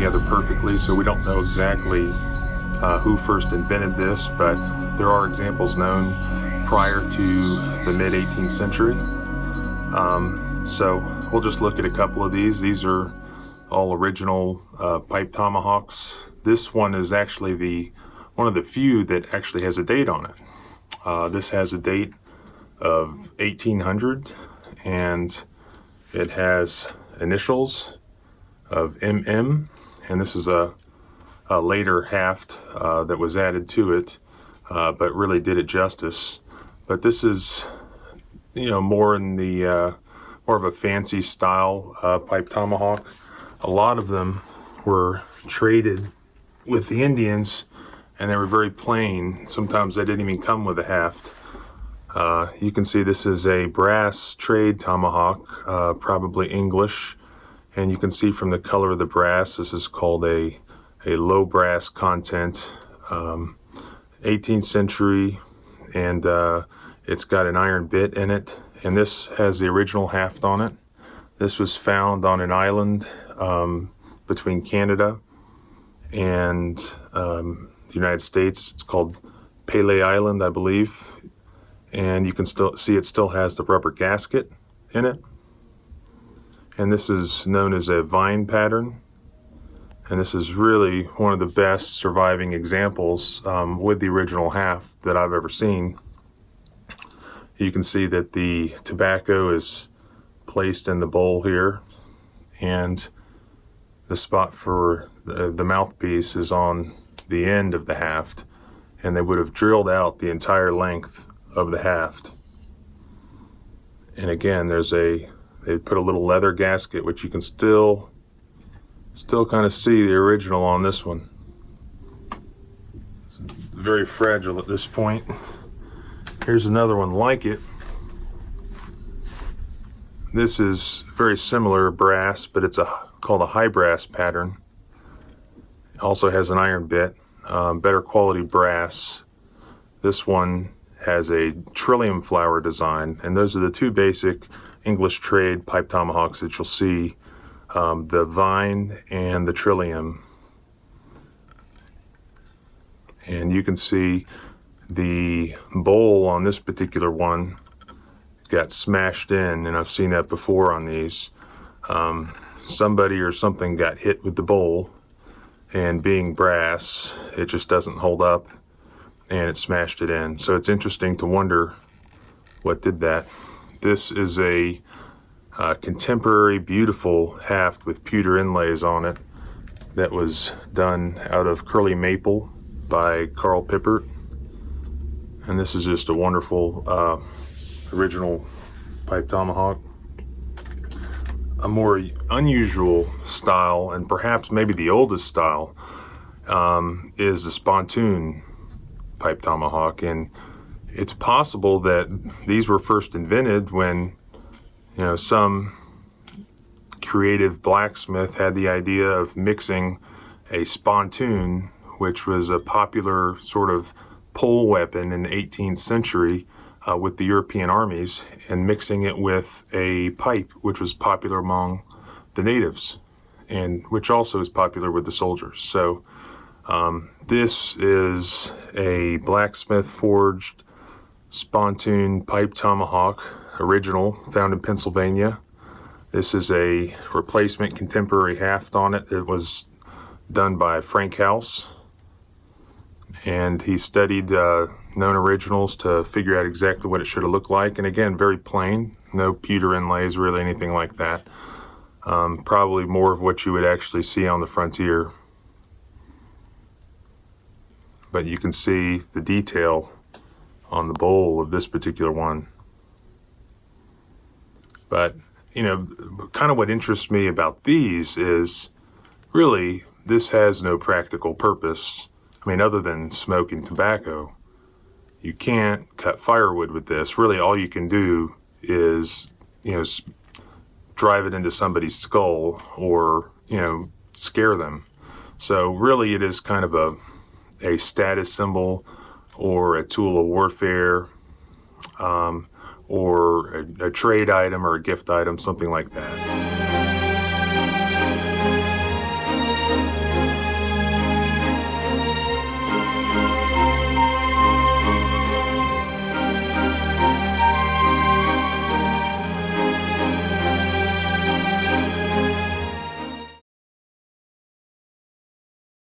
together perfectly, so we don't know exactly who first invented this, but there are examples known prior to the mid-18th century. So we'll just look at a couple of these. These are all original pipe tomahawks. This one is actually one of the few that actually has a date on it. This has a date of 1800, and it has initials of MM, and this is a later haft that was added to it, but really did it justice. But this is, more in the more of a fancy style pipe tomahawk. A lot of them were traded with the Indians, and they were very plain. Sometimes they didn't even come with a haft. You can see this is a brass trade tomahawk, probably English, and you can see from the color of the brass, this is called a low brass content, 18th century, and it's got an iron bit in it, and this has the original haft on it. This was found on an island between Canada and the United States. It's called Pele Island, I believe, and you can still see it still has the rubber gasket in it. And this is known as a vine pattern. And this is really one of the best surviving examples with the original haft that I've ever seen. You can see that the tobacco is placed in the bowl here, and the spot for the mouthpiece is on the end of the haft, and they would have drilled out the entire length of the haft. And again, they put a little leather gasket, which you can still kind of see the original on this one. It's very fragile at this point. Here's another one like it. This is very similar brass, but it's called a high brass pattern. It also has an iron bit, better quality brass. This one has a trillium flower design, and those are the two basic English trade pipe tomahawks that you'll see. The vine and the trillium. And you can see the bowl on this particular one got smashed in, and I've seen that before on these. Somebody or something got hit with the bowl, and being brass, it just doesn't hold up, and it smashed it in. So it's interesting to wonder what did that. This is a contemporary beautiful haft with pewter inlays on it that was done out of curly maple by Carl Pippert, and this is just a wonderful original pipe tomahawk. A more unusual style, and perhaps maybe the oldest style, is the spontoon pipe tomahawk, and it's possible that these were first invented when some creative blacksmith had the idea of mixing a spontoon, which was a popular sort of pole weapon in the 18th century with the European armies, and mixing it with a pipe, which was popular among the natives, and which also is popular with the soldiers. So this is a blacksmith forged spontoon pipe tomahawk, original, found in Pennsylvania. This is a replacement contemporary haft on it. It was done by Frank House, and he studied known originals to figure out exactly what it should have looked like. And again, very plain, no pewter inlays, really anything like that. Probably more of what you would actually see on the frontier. But you can see the detail on the bowl of this particular one. But, kind of what interests me about these is really this has no practical purpose. I mean, other than smoking tobacco. You can't cut firewood with this. Really, all you can do is, drive it into somebody's skull or, scare them. So really, it is kind of a status symbol or a tool of warfare, or a trade item or a gift item, something like that.